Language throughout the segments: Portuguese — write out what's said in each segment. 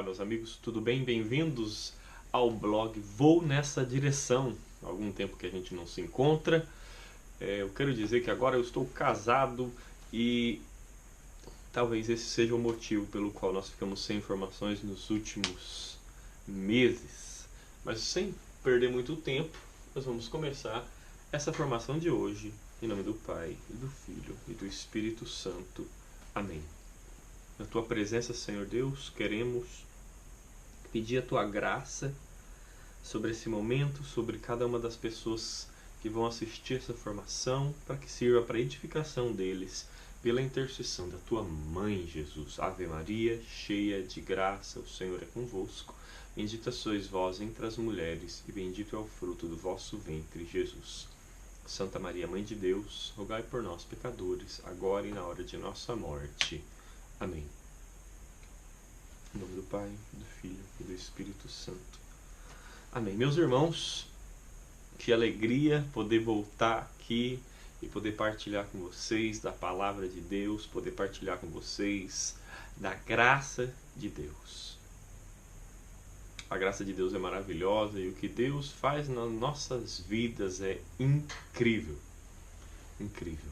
meus amigos, tudo bem? Bem-vindos ao blog Vou Nessa Direção. Há algum tempo que a gente não se encontra. Eu quero dizer que agora eu estou casado e talvez esse seja o motivo pelo qual nós ficamos sem informações nos últimos meses. Mas sem perder muito tempo, nós vamos começar essa formação de hoje, em nome do Pai, e do Filho e do Espírito Santo. Amém. Na Tua presença, Senhor Deus, queremos pedir a Tua graça sobre esse momento, sobre cada uma das pessoas que vão assistir essa formação, para que sirva para a edificação deles, pela intercessão da Tua Mãe, Jesus. Ave Maria, cheia de graça, o Senhor é convosco. Bendita sois vós entre as mulheres, e bendito é o fruto do vosso ventre, Jesus. Santa Maria, Mãe de Deus, rogai por nós, pecadores, agora e na hora de nossa morte. Amém. Em nome do Pai, do Filho e do Espírito Santo. Amém. Meus irmãos, que alegria poder voltar aqui e poder partilhar com vocês da palavra de Deus, poder partilhar com vocês da graça de Deus. A graça de Deus é maravilhosa e o que Deus faz nas nossas vidas é incrível. Incrível.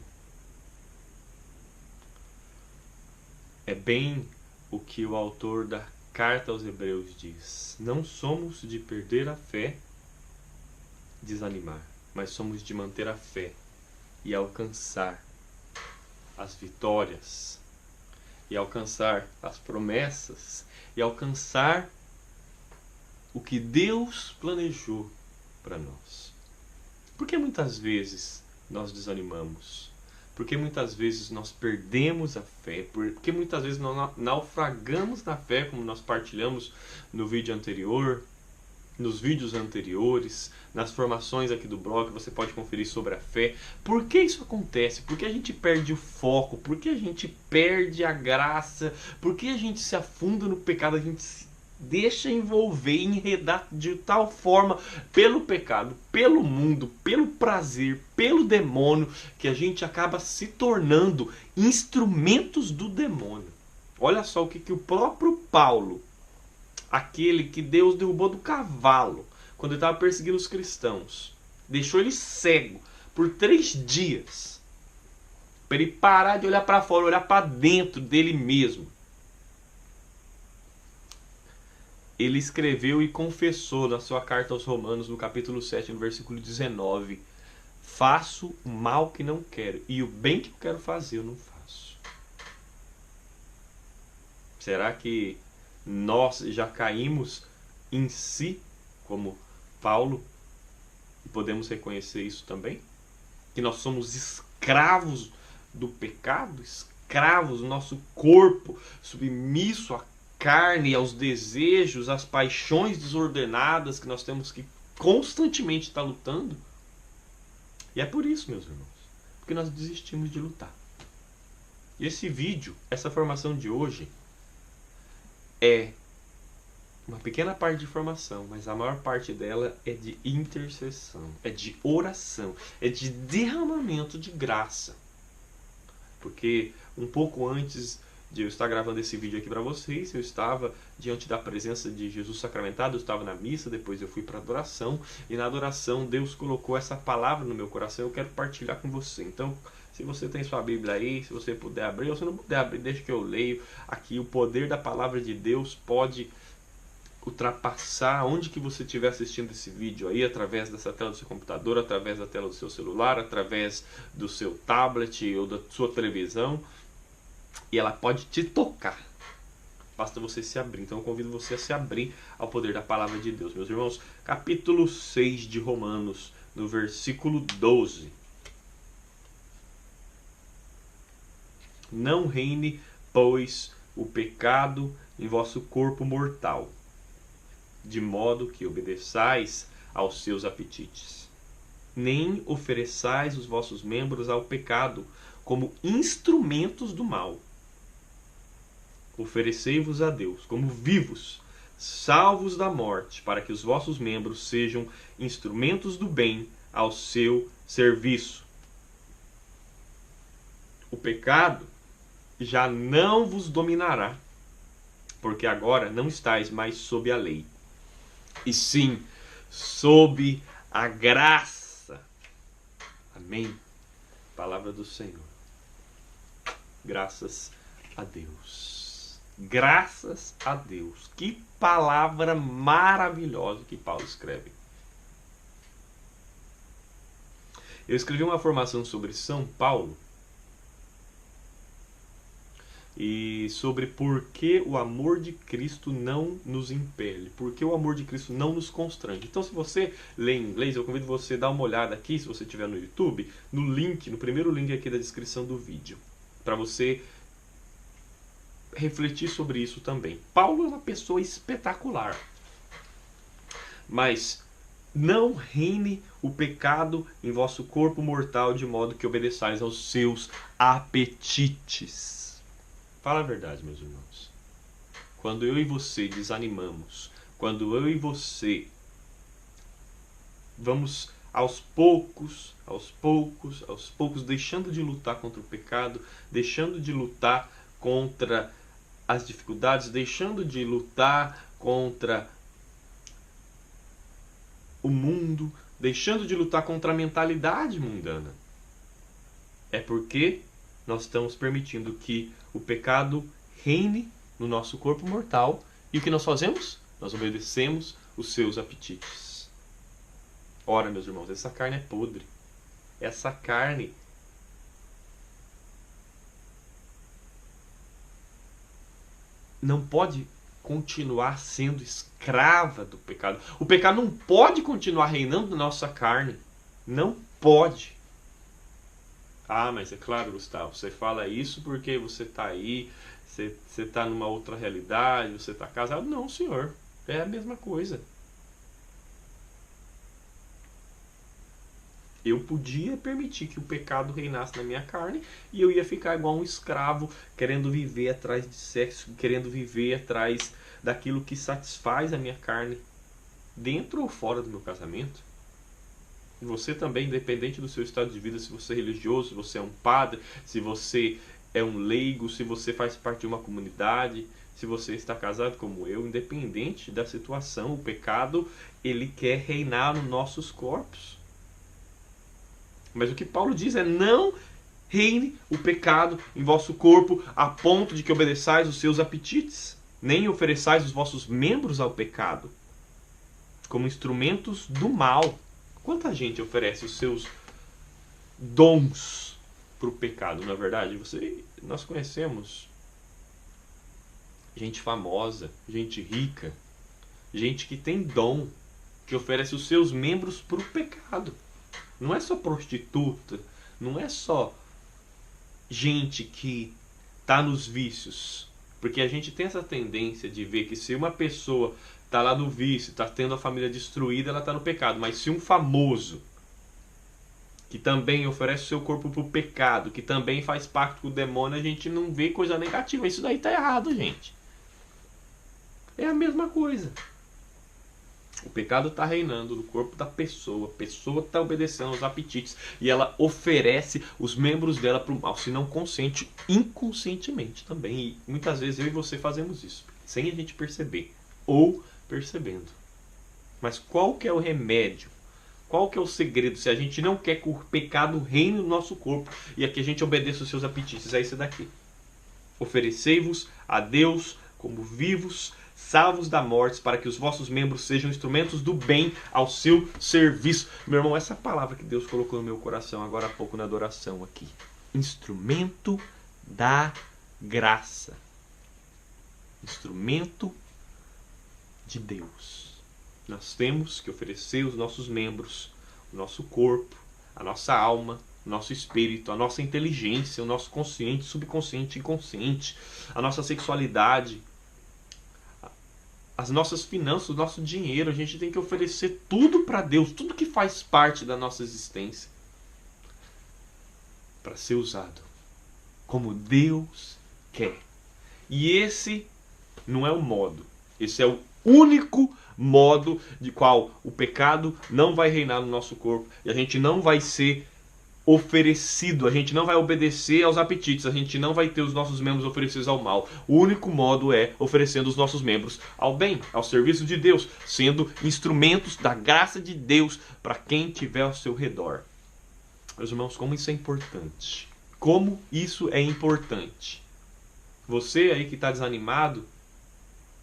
É bem o que o autor da carta aos Hebreus diz. Não somos de perder a fé, desanimar, mas somos de manter a fé e alcançar as vitórias, e alcançar as promessas, e alcançar o que Deus planejou para nós. Porque muitas vezes nós desanimamos? Porque muitas vezes nós perdemos a fé, porque muitas vezes nós naufragamos na fé, como nós partilhamos no vídeo anterior, nos vídeos anteriores, nas formações aqui do blog, você pode conferir sobre a fé. Por que isso acontece? Por que a gente perde o foco? Por que a gente perde a graça? Por que a gente se afunda no pecado? A gente se deixa envolver, enredar de tal forma pelo pecado, pelo mundo, pelo prazer, pelo demônio, que a gente acaba se tornando instrumentos do demônio. Olha só o que o próprio Paulo, aquele que Deus derrubou do cavalo quando ele estava perseguindo os cristãos, deixou ele cego por 3 dias, para ele parar de olhar para fora, olhar para dentro dele mesmo. Ele escreveu e confessou na sua carta aos Romanos, no capítulo 7, no versículo 19: faço o mal que não quero, e o bem que eu quero fazer eu não faço. Será que nós já caímos em si, como Paulo, e podemos reconhecer isso também? Que nós somos escravos do pecado, escravos do nosso corpo, submisso à carne, aos desejos, às paixões desordenadas que nós temos que constantemente estar lutando. E é por isso, meus irmãos, porque nós desistimos de lutar. E esse vídeo, essa formação de hoje, é uma pequena parte de formação, mas a maior parte dela é de intercessão, é de oração, é de derramamento de graça. Porque um pouco antes de eu estar gravando esse vídeo aqui para vocês, eu estava diante da presença de Jesus sacramentado, eu estava na missa, depois eu fui para a adoração, e na adoração Deus colocou essa palavra no meu coração, eu quero partilhar com você. Então, se você tem sua Bíblia aí, se você puder abrir, ou se não puder abrir, deixa que eu leio. Aqui o poder da palavra de Deus pode ultrapassar onde que você estiver assistindo esse vídeo aí, através dessa tela do seu computador, através da tela do seu celular, através do seu tablet ou da sua televisão. E ela pode te tocar. Basta você se abrir. Então eu convido você a se abrir ao poder da palavra de Deus. Meus irmãos, capítulo 6 de Romanos, no versículo 12. Não reine, pois, o pecado em vosso corpo mortal, de modo que obedeçais aos seus apetites. Nem ofereçais os vossos membros ao pecado como instrumentos do mal. Oferecei-vos a Deus como vivos, salvos da morte, para que os vossos membros sejam instrumentos do bem ao seu serviço. O pecado já não vos dominará, Porque agora não estáis mais sob a lei, e sim sob a graça. Amém. Palavra do Senhor. Graças a Deus. Graças a Deus. Que palavra maravilhosa que Paulo escreve. Eu escrevi uma formação sobre São Paulo e sobre por que o amor de Cristo não nos impele, por que o amor de Cristo não nos constrange. Então, se você lê em inglês, eu convido você a dar uma olhada aqui, se você estiver no YouTube, no link, no primeiro link aqui da descrição do vídeo, para você refletir sobre isso também. Paulo é uma pessoa espetacular, mas não reine o pecado em vosso corpo mortal, de modo que obedeçais aos seus apetites. Fala a verdade, meus irmãos. Quando eu e você desanimamos, quando eu e você vamos aos poucos, deixando de lutar contra o pecado, deixando de lutar contra as dificuldades, deixando de lutar contra o mundo, deixando de lutar contra a mentalidade mundana, é porque nós estamos permitindo que o pecado reine no nosso corpo mortal. E o que nós fazemos? Nós obedecemos os seus apetites. Ora, meus irmãos, essa carne é podre. Essa carne não pode continuar sendo escrava do pecado. O pecado não pode continuar reinando na nossa carne. Não pode. Ah, mas é claro, Gustavo, você fala isso porque você está aí, você está numa outra realidade, você está casado. Não, senhor, é a mesma coisa. Eu podia permitir que o pecado reinasse na minha carne e eu ia ficar igual um escravo, querendo viver atrás de sexo, querendo viver atrás daquilo que satisfaz a minha carne, dentro ou fora do meu casamento. Você também, independente do seu estado de vida, se você é religioso, se você é um padre, se você é um leigo, se você faz parte de uma comunidade, se você está casado como eu, independente da situação, o pecado, ele quer reinar nos nossos corpos. Mas o que Paulo diz é: não reine o pecado em vosso corpo a ponto de que obedeçais os seus apetites, nem ofereçais os vossos membros ao pecado como instrumentos do mal. Quanta gente oferece os seus dons para o pecado, não é verdade? Nós conhecemos gente famosa, gente rica, gente que tem dom, que oferece os seus membros para o pecado. Não é só prostituta, não é só gente que está nos vícios. Porque a gente tem essa tendência de ver que se uma pessoa está lá no vício, está tendo a família destruída, ela está no pecado. Mas se um famoso, que também oferece o seu corpo para o pecado, que também faz pacto com o demônio, a gente não vê coisa negativa. Isso daí está errado, gente. É a mesma coisa. O pecado está reinando no corpo da pessoa. A pessoa está obedecendo aos apetites. E ela oferece os membros dela para o mal. Se não consciente, inconscientemente também. E muitas vezes eu e você fazemos isso, sem a gente perceber. Ou percebendo. Mas qual que é o remédio? Qual que é o segredo? Se a gente não quer que o pecado reine no nosso corpo e a que a gente obedeça os seus apetites, é esse daqui. Oferecei-vos a Deus como vivos, salvos da morte, para que os vossos membros sejam instrumentos do bem ao seu serviço. Meu irmão, essa palavra que Deus colocou no meu coração agora há pouco na adoração aqui. Instrumento da graça. Instrumento de Deus. Nós temos que oferecer os nossos membros, o nosso corpo, a nossa alma, o nosso espírito, a nossa inteligência, o nosso consciente, subconsciente, inconsciente, a nossa sexualidade, as nossas finanças, o nosso dinheiro. A gente tem que oferecer tudo para Deus, tudo que faz parte da nossa existência, para ser usado como Deus quer. E esse não é o modo, esse é o único modo de qual o pecado não vai reinar no nosso corpo e a gente não vai ser oferecido, a gente não vai obedecer aos apetites, a gente não vai ter os nossos membros oferecidos ao mal. O único modo é oferecendo os nossos membros ao bem, ao serviço de Deus, sendo instrumentos da graça de Deus para quem tiver ao seu redor. Meus irmãos, como isso é importante. Como isso é importante. Você aí que está desanimado,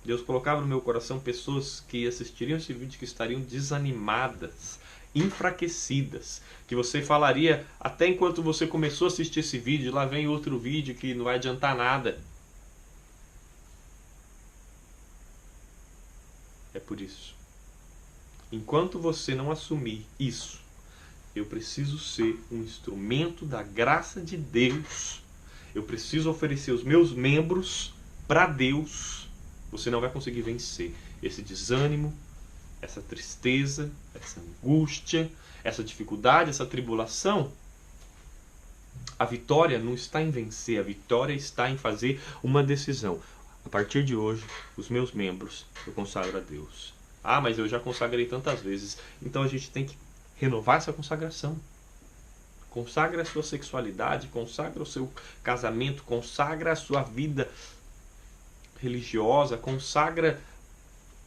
Deus colocava no meu coração pessoas que assistiriam esse vídeo que estariam desanimadas, enfraquecidas, que você falaria até enquanto você começou a assistir esse vídeo, lá vem outro vídeo que não vai adiantar nada. É por isso. Enquanto você não assumir isso, eu preciso ser um instrumento da graça de Deus. Eu preciso oferecer os meus membros para Deus. Você não vai conseguir vencer esse desânimo, essa tristeza, essa angústia, essa dificuldade, essa tribulação. A vitória não está em vencer, a vitória está em fazer uma decisão. A partir de hoje, os meus membros eu consagro a Deus. Ah, mas eu já consagrei tantas vezes. Então a gente tem que renovar essa consagração. Consagra a sua sexualidade, consagra o seu casamento, consagra a sua vida religiosa, consagra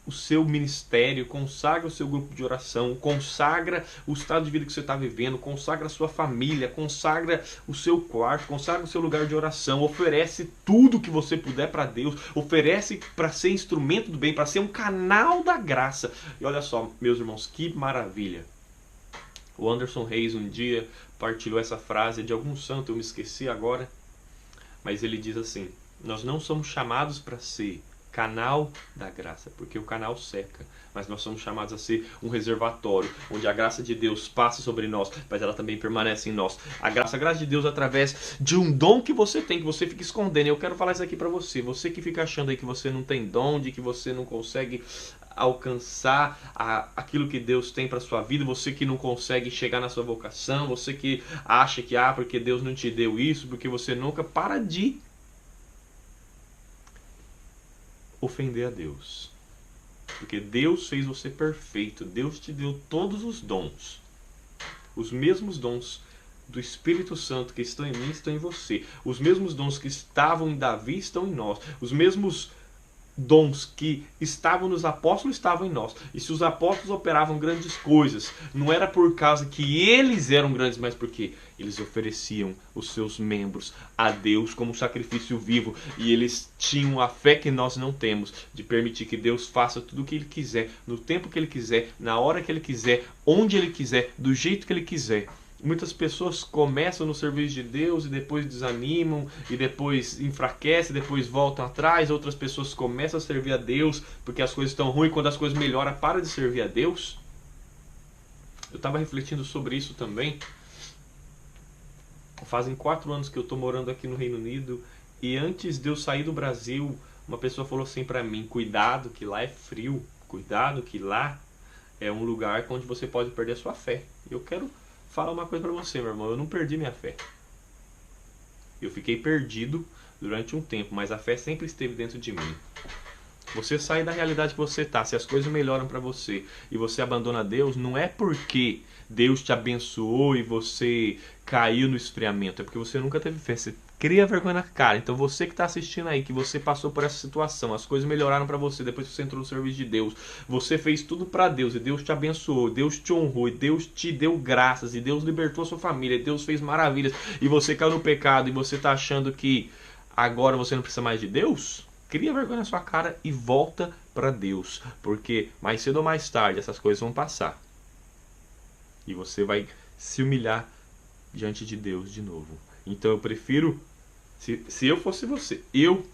o seu ministério, consagra o seu grupo de oração, consagra o estado de vida que você está vivendo, consagra a sua família, consagra o seu quarto, consagra o seu lugar de oração, oferece tudo que você puder para Deus, oferece para ser instrumento do bem, para ser um canal da graça. E olha só, meus irmãos, que maravilha. O Anderson Reis um dia partilhou essa frase de algum santo, eu me esqueci agora, mas ele diz assim: nós não somos chamados para ser canal da graça, porque o canal seca, mas nós somos chamados a ser um reservatório, onde a graça de Deus passa sobre nós, mas ela também permanece em nós. A graça de Deus através de um dom que você tem, que você fica escondendo. Eu quero falar isso aqui para você, você que fica achando aí que você não tem dom, de que você não consegue alcançar aquilo que Deus tem para sua vida, você que não consegue chegar na sua vocação, você que acha que porque Deus não te deu isso, porque você nunca para de ofender a Deus. Porque Deus fez você perfeito, Deus te deu todos os dons. Os mesmos dons do Espírito Santo que estão em mim estão em você. Os mesmos dons que estavam em Davi estão em nós. Os mesmos dons que estavam nos apóstolos estavam em nós. E se os apóstolos operavam grandes coisas, não era por causa que eles eram grandes, mas porque eles ofereciam os seus membros a Deus como sacrifício vivo. E eles tinham a fé que nós não temos, de permitir que Deus faça tudo o que Ele quiser, no tempo que Ele quiser, na hora que Ele quiser, onde Ele quiser, do jeito que Ele quiser. Muitas pessoas começam no serviço de Deus e depois desanimam, e depois enfraquecem, depois voltam atrás. Outras pessoas começam a servir a Deus porque as coisas estão ruins, quando as coisas melhoram, para de servir a Deus. Eu estava refletindo sobre isso também. Fazem 4 anos que eu estou morando aqui no Reino Unido, e antes de eu sair do Brasil, uma pessoa falou assim para mim: cuidado que lá é frio, cuidado que lá é um lugar onde você pode perder a sua fé. Eu quero falar uma coisa para você, meu irmão: eu não perdi minha fé. Eu fiquei perdido durante um tempo, mas a fé sempre esteve dentro de mim. Você sai da realidade que você está, se as coisas melhoram para você e você abandona Deus, não é porque Deus te abençoou e você caiu no esfriamento, é porque você nunca teve fé, você cria vergonha na cara. Então você que está assistindo aí, que você passou por essa situação, as coisas melhoraram para você depois que você entrou no serviço de Deus, você fez tudo para Deus e Deus te abençoou, Deus te honrou, e Deus te deu graças, e Deus libertou a sua família, e Deus fez maravilhas, e você caiu no pecado e você está achando que agora você não precisa mais de Deus? Cria vergonha na sua cara e volta para Deus, porque mais cedo ou mais tarde essas coisas vão passar e você vai se humilhar diante de Deus de novo. Então eu prefiro, se eu fosse você, eu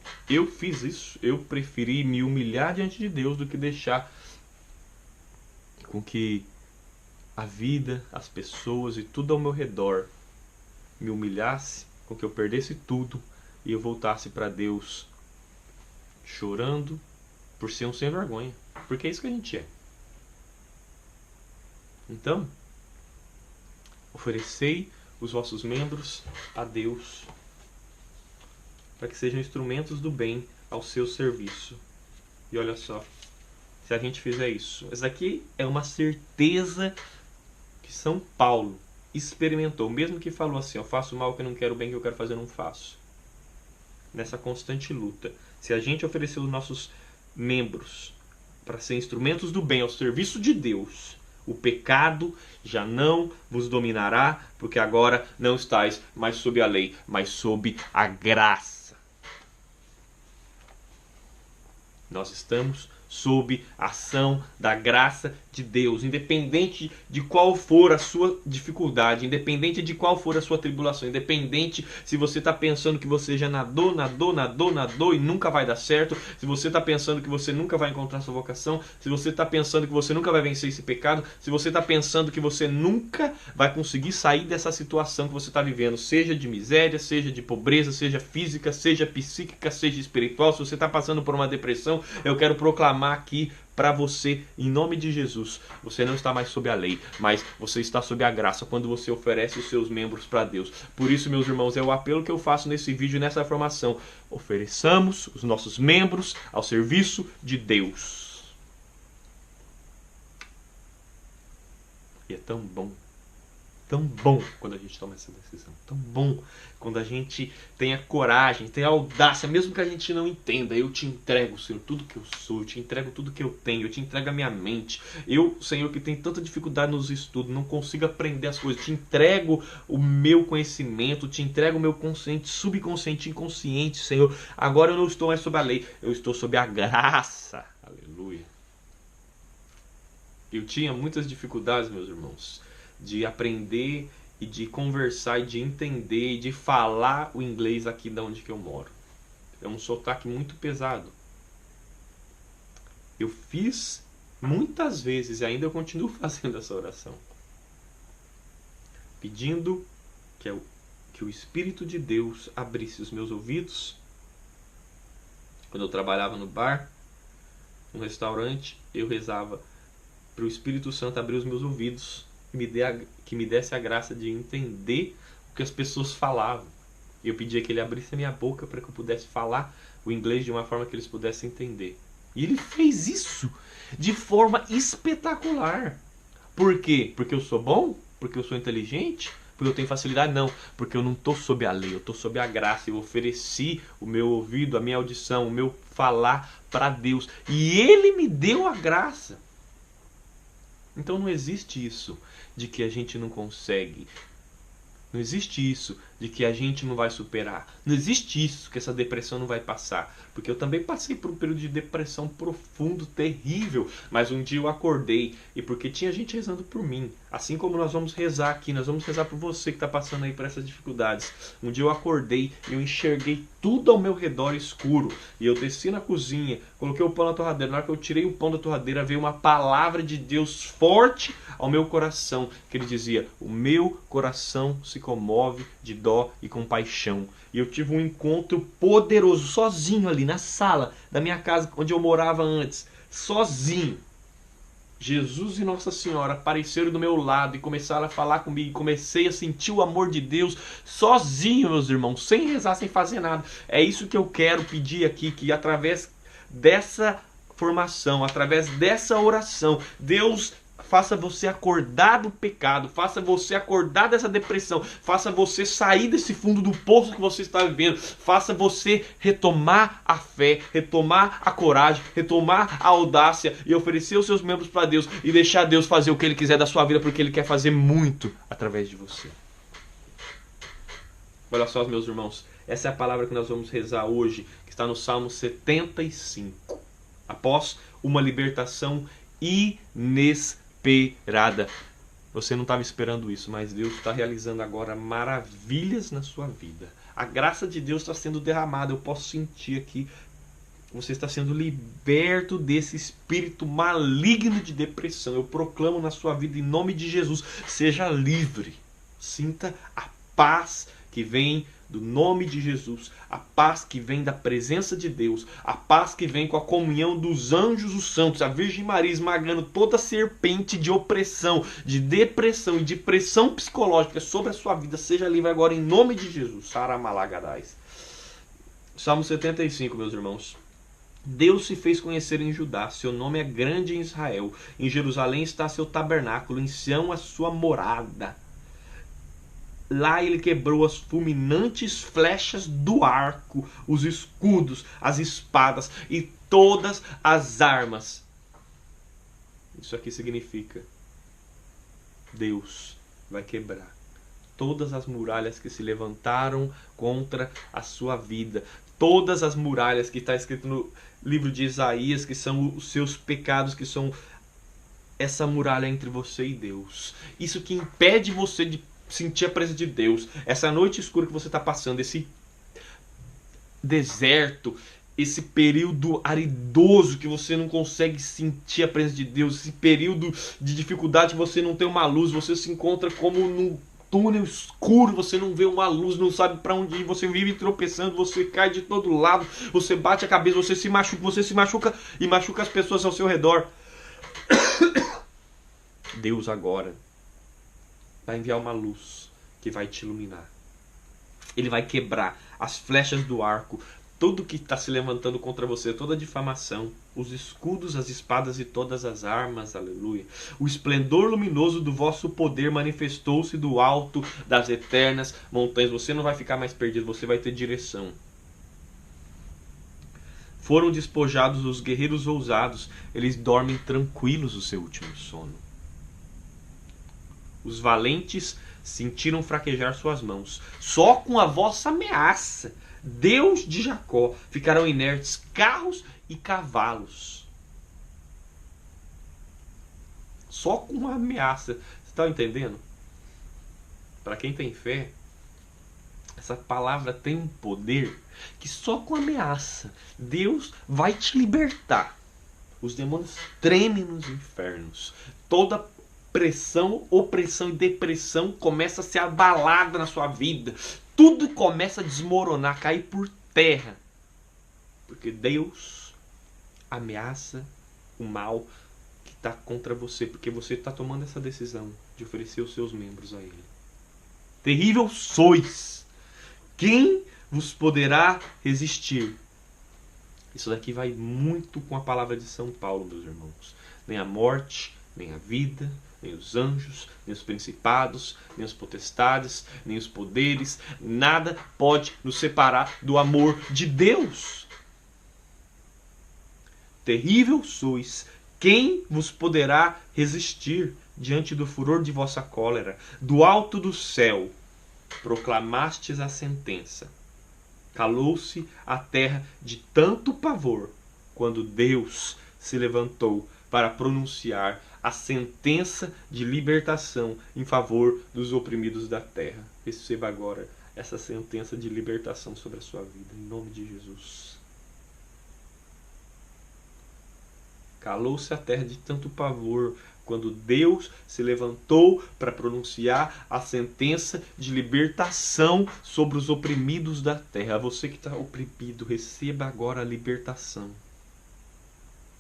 fiz isso, eu preferi me humilhar diante de Deus do que deixar com que a vida, as pessoas e tudo ao meu redor me humilhasse, com que eu perdesse tudo e eu voltasse para Deus chorando por ser um sem vergonha, porque é isso que a gente é. Então, oferecei os vossos membros a Deus, para que sejam instrumentos do bem ao seu serviço. E olha só, se a gente fizer isso, essa aqui é uma certeza que São Paulo experimentou, mesmo que falou assim, eu faço mal que eu não quero, o bem que eu quero fazer eu não faço. Nessa constante luta. Se a gente oferecer os nossos membros para ser instrumentos do bem ao serviço de Deus, o pecado já não vos dominará, porque agora não estáis mais sob a lei, mas sob a graça. Nós estamos sob a ação da graça de Deus, independente de qual for a sua dificuldade, independente de qual for a sua tribulação, independente se você está pensando que você já nadou e nunca vai dar certo, se você está pensando que você nunca vai encontrar sua vocação, se você está pensando que você nunca vai vencer esse pecado, se você está pensando que você nunca vai conseguir sair dessa situação que você está vivendo, seja de miséria, seja de pobreza, seja física, seja psíquica, seja espiritual, se você está passando por uma depressão, eu quero proclamar aqui para você, em nome de Jesus, você não está mais sob a lei, mas você está sob a graça quando você oferece os seus membros para Deus. Por isso, meus irmãos, é o apelo que eu faço nesse vídeo, nessa formação. Ofereçamos os nossos membros ao serviço de Deus. E é tão bom quando a gente toma essa decisão. Tão bom quando a gente tem a coragem, tem a audácia, mesmo que a gente não entenda. Eu te entrego, Senhor, tudo que eu sou. Eu te entrego tudo que eu tenho. Eu te entrego a minha mente. Eu, Senhor, que tenho tanta dificuldade nos estudos, não consigo aprender as coisas. Te entrego o meu conhecimento. Te entrego o meu consciente, subconsciente, inconsciente, Senhor. Agora eu não estou mais sob a lei. Eu estou sob a graça. Aleluia. Eu tinha muitas dificuldades, meus irmãos, de aprender e de conversar e de entender e de falar o inglês aqui de onde que eu moro. É um sotaque muito pesado. Eu fiz muitas vezes e ainda eu continuo fazendo essa oração, pedindo que o Espírito de Deus abrisse os meus ouvidos. Quando eu trabalhava no bar, no restaurante, eu rezava para o Espírito Santo abrir os meus ouvidos, que me desse a graça de entender o que as pessoas falavam. Eu pedia que ele abrisse a minha boca para que eu pudesse falar o inglês de uma forma que eles pudessem entender. E ele fez isso de forma espetacular. Por quê? Porque eu sou bom? Porque eu sou inteligente? Porque eu tenho facilidade? Não, porque eu não estou sob a lei, eu estou sob a graça. Eu ofereci o meu ouvido, a minha audição, o meu falar para Deus. E Ele me deu a graça. Então não existe isso de que a gente não consegue. Não existe isso de que a gente não vai superar. Não existe isso que essa depressão não vai passar. Porque eu também passei por um período de depressão profundo, terrível. Mas um dia eu acordei e porque tinha gente rezando por mim. Assim como nós vamos rezar aqui, nós vamos rezar por você que está passando aí por essas dificuldades. Um dia eu acordei e eu enxerguei tudo ao meu redor escuro. E eu desci na cozinha, coloquei o pão na torradeira. Na hora que eu tirei o pão da torradeira, veio uma palavra de Deus forte ao meu coração. Que ele dizia, o meu coração se comove de dó e compaixão. E eu tive um encontro poderoso, sozinho ali na sala da minha casa, onde eu morava antes. Sozinho. Jesus e Nossa Senhora apareceram do meu lado e começaram a falar comigo. Comecei a sentir o amor de Deus sozinho, meus irmãos, sem rezar, sem fazer nada. É isso que eu quero pedir aqui, que através dessa formação, através dessa oração, Deus faça você acordar do pecado, faça você acordar dessa depressão, faça você sair desse fundo do poço que você está vivendo, faça você retomar a fé, retomar a coragem, retomar a audácia e oferecer os seus membros para Deus e deixar Deus fazer o que Ele quiser da sua vida, porque Ele quer fazer muito através de você. Olha só, meus irmãos, essa é a palavra que nós vamos rezar hoje, que está no Salmo 75. Após uma libertação inesperada. Você não estava esperando isso, mas Deus está realizando agora maravilhas na sua vida. A graça de Deus está sendo derramada. Eu posso sentir aqui. Você está sendo liberto desse espírito maligno de depressão. Eu proclamo na sua vida em nome de Jesus. Seja livre. Sinta a paz que vem do nome de Jesus, a paz que vem da presença de Deus, a paz que vem com a comunhão dos anjos, os santos, a Virgem Maria esmagando toda serpente de opressão, de depressão e de pressão psicológica sobre a sua vida. Seja livre agora em nome de Jesus. Saramalagarais. Salmo 75, meus irmãos. Deus se fez conhecer em Judá, seu nome é grande em Israel. Em Jerusalém está seu tabernáculo, em Sião a sua morada. Lá ele quebrou as fulminantes flechas do arco, os escudos, as espadas e todas as armas. Isso aqui significa: Deus vai quebrar todas as muralhas que se levantaram contra a sua vida. Todas as muralhas que está escrito no livro de Isaías, que são os seus pecados, que são essa muralha entre você e Deus. Isso que impede você de sentir a presença de Deus. Essa noite escura que você está passando, esse deserto, esse período aridoso que você não consegue sentir a presença de Deus, esse período de dificuldade, você não tem uma luz, você se encontra como num túnel escuro, você não vê uma luz, não sabe para onde ir, você vive tropeçando, você cai de todo lado, você bate a cabeça, você se machuca e machuca as pessoas ao seu redor. Deus agora vai enviar uma luz que vai te iluminar. Ele vai quebrar as flechas do arco, tudo que está se levantando contra você, toda a difamação, os escudos, as espadas e todas as armas, aleluia. O esplendor luminoso do vosso poder manifestou-se do alto das eternas montanhas. Você não vai ficar mais perdido, você vai ter direção. Foram despojados os guerreiros ousados, eles dormem tranquilos o seu último sono. Os valentes sentiram fraquejar suas mãos. Só com a vossa ameaça, Deus de Jacó, ficarão inertes carros e cavalos. Só com uma ameaça. Você está entendendo? Para quem tem fé, essa palavra tem um poder que só com ameaça Deus vai te libertar. Os demônios tremem nos infernos. Toda pressão, opressão e depressão começa a ser abalada na sua vida. Tudo começa a desmoronar, cair por terra. Porque Deus ameaça o mal que está contra você. Porque você está tomando essa decisão de oferecer os seus membros a Ele. Terrível sois! Quem vos poderá resistir? Isso daqui vai muito com a palavra de São Paulo, meus irmãos. Nem a morte, nem a vida, nem os anjos, nem os principados, nem as potestades, nem os poderes, nada pode nos separar do amor de Deus. Terrível sois, quem vos poderá resistir diante do furor de vossa cólera? Do alto do céu proclamastes a sentença. Calou-se a terra de tanto pavor, quando Deus se levantou para pronunciar a sentença de libertação em favor dos oprimidos da terra. Receba agora essa sentença de libertação sobre a sua vida, em nome de Jesus. Calou-se a terra de tanto pavor, quando Deus se levantou para pronunciar a sentença de libertação sobre os oprimidos da terra. Você que está oprimido, receba agora a libertação.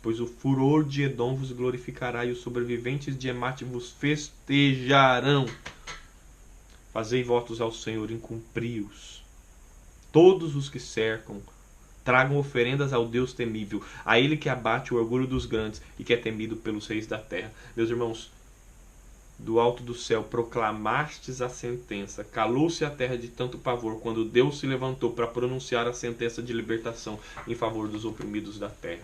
Pois o furor de Edom vos glorificará, e os sobreviventes de Emate vos festejarão. Fazei votos ao Senhor, incumpri-os. Todos os que cercam, tragam oferendas ao Deus temível, a Ele que abate o orgulho dos grandes e que é temido pelos reis da terra. Meus irmãos, do alto do céu proclamastes a sentença. Calou-se a terra de tanto pavor, quando Deus se levantou para pronunciar a sentença de libertação em favor dos oprimidos da terra.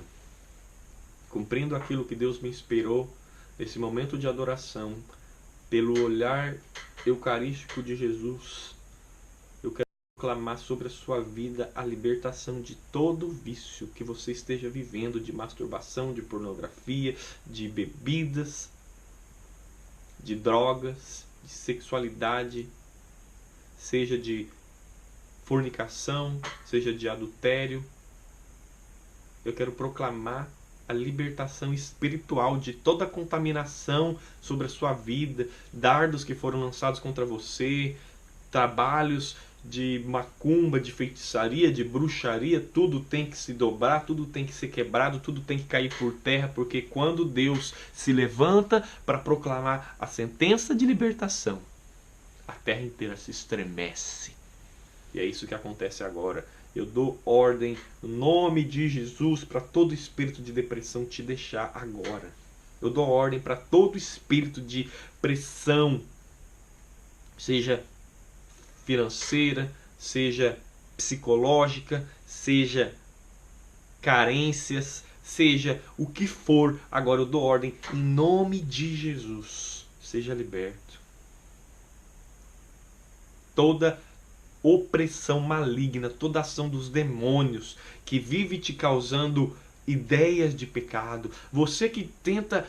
Cumprindo aquilo que Deus me inspirou nesse momento de adoração, pelo olhar eucarístico de Jesus, eu quero proclamar sobre a sua vida a libertação de todo vício que você esteja vivendo, de masturbação, de pornografia, de bebidas, de drogas, de sexualidade, seja de fornicação, seja de adultério. Eu quero proclamar a libertação espiritual de toda a contaminação sobre a sua vida, dardos que foram lançados contra você, trabalhos de macumba, de feitiçaria, de bruxaria, tudo tem que se dobrar, tudo tem que ser quebrado, tudo tem que cair por terra, porque quando Deus se levanta para proclamar a sentença de libertação, a terra inteira se estremece. E é isso que acontece agora. Eu dou ordem no nome de Jesus para todo espírito de depressão te deixar agora. Eu dou ordem para todo espírito de pressão, seja financeira, seja psicológica, seja carências, seja o que for. Agora eu dou ordem em nome de Jesus. Seja liberto. Toda opressão maligna, toda ação dos demônios que vive te causando ideias de pecado, você que tenta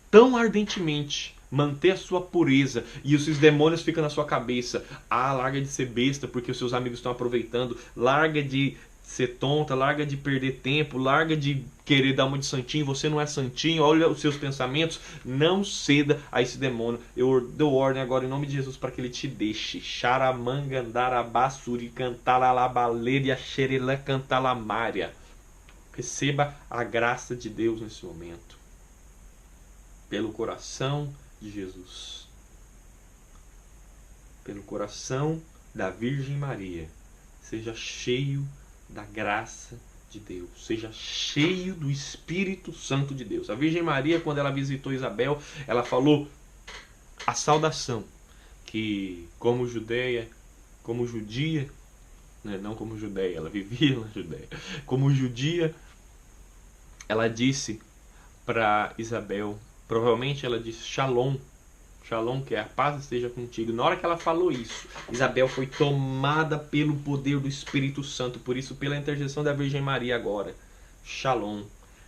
tão ardentemente manter a sua pureza e esses demônios ficam na sua cabeça: ah, larga de ser besta porque os seus amigos estão aproveitando, larga de ser tonta, larga de perder tempo, larga de querer dar uma de santinho, você não é santinho, olha os seus pensamentos. Não ceda a esse demônio. Eu dou ordem agora em nome de Jesus para que ele te deixe. Xaramangandarabassuri cantalalabaleria xerela cantalamária. Receba a graça de Deus nesse momento. Pelo coração de Jesus. Pelo coração da Virgem Maria. Seja cheio da graça de Deus, seja cheio do Espírito Santo de Deus. A Virgem Maria, quando ela visitou Isabel, ela falou a saudação, que como judia, né, não como judeia, ela vivia na Judéia, como judia, ela disse para Isabel, provavelmente ela disse Shalom, Shalom, que é a paz esteja contigo. Na hora que ela falou isso, Isabel foi tomada pelo poder do Espírito Santo. Por isso, pela intercessão da Virgem Maria agora, Shalom,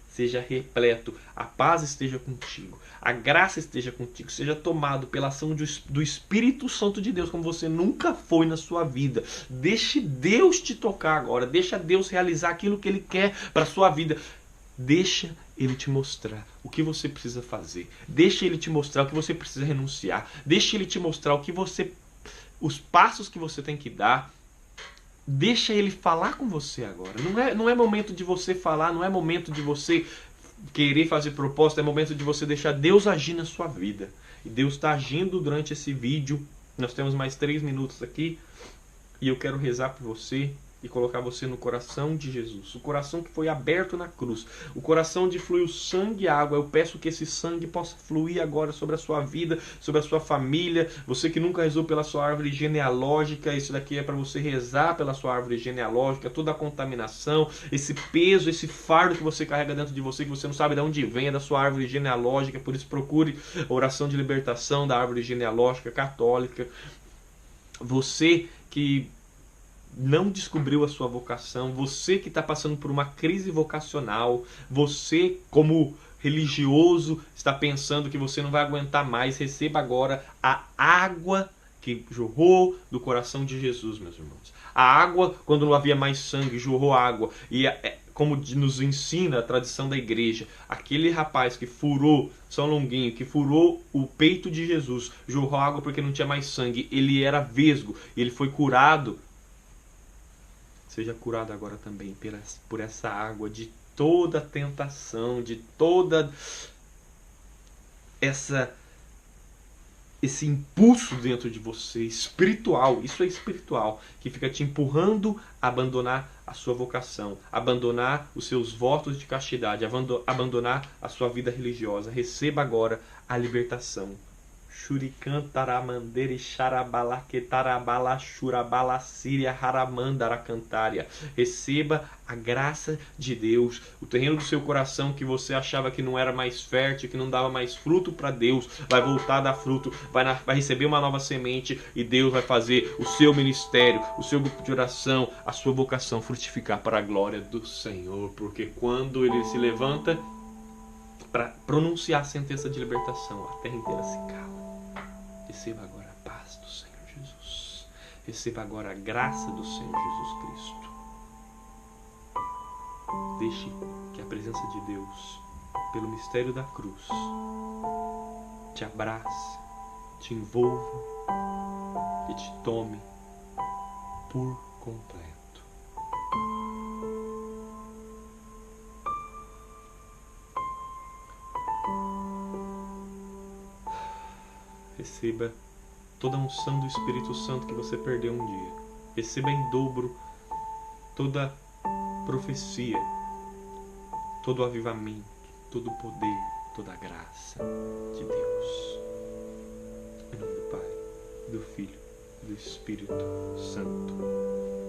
seja repleto, a paz esteja contigo, a graça esteja contigo, seja tomado pela ação do Espírito Santo de Deus, como você nunca foi na sua vida. Deixe Deus te tocar agora, deixa Deus realizar aquilo que Ele quer para a sua vida. Deixa Ele te mostrar o que você precisa fazer. Deixa Ele te mostrar o que você precisa renunciar. Deixa Ele te mostrar os passos que você tem que dar. Deixa Ele falar com você agora. Não é momento de você falar, não é momento de você querer fazer proposta, é momento de você deixar Deus agir na sua vida. E Deus está agindo durante esse vídeo. Nós temos mais 3 minutos aqui. E eu quero rezar por você e colocar você no coração de Jesus. O coração que foi aberto na cruz. O coração onde fluiu sangue e água. Eu peço que esse sangue possa fluir agora sobre a sua vida, sobre a sua família. Você que nunca rezou pela sua árvore genealógica, isso daqui é para você rezar pela sua árvore genealógica. Toda a contaminação, esse peso, esse fardo que você carrega dentro de você, que você não sabe de onde vem, é da sua árvore genealógica. Por isso procure a oração de libertação da árvore genealógica católica. Você que não descobriu a sua vocação, você que está passando por uma crise vocacional, você como religioso está pensando que você não vai aguentar mais, receba agora a água que jorrou do coração de Jesus, meus irmãos. A água, quando não havia mais sangue, jorrou água. E como nos ensina a tradição da igreja, aquele rapaz que furou São Longuinho, que furou o peito de Jesus, jorrou água porque não tinha mais sangue, ele era vesgo, e ele foi curado. Seja curado agora também por essa água de toda tentação, de toda esse impulso dentro de você, espiritual, isso é espiritual, que fica te empurrando a abandonar a sua vocação, abandonar os seus votos de castidade, abandonar a sua vida religiosa. Receba agora a libertação. Shurikan taramandere xarabalaque tarabala shurabala síria haramandara cantária. Receba a graça de Deus. O terreno do seu coração que você achava que não era mais fértil, que não dava mais fruto para Deus, vai voltar a dar fruto, vai receber uma nova semente e Deus vai fazer o seu ministério, o seu grupo de oração, a sua vocação frutificar para a glória do Senhor. Porque quando Ele se levanta para pronunciar a sentença de libertação, a terra inteira se cala. Receba agora a paz do Senhor Jesus. Receba agora a graça do Senhor Jesus Cristo. Deixe que a presença de Deus, pelo mistério da cruz, te abrace, te envolva e te tome por completo. Receba toda a unção do Espírito Santo que você perdeu um dia. Receba em dobro toda profecia, todo o avivamento, todo o poder, toda a graça de Deus. Em nome do Pai, do Filho do Espírito Santo.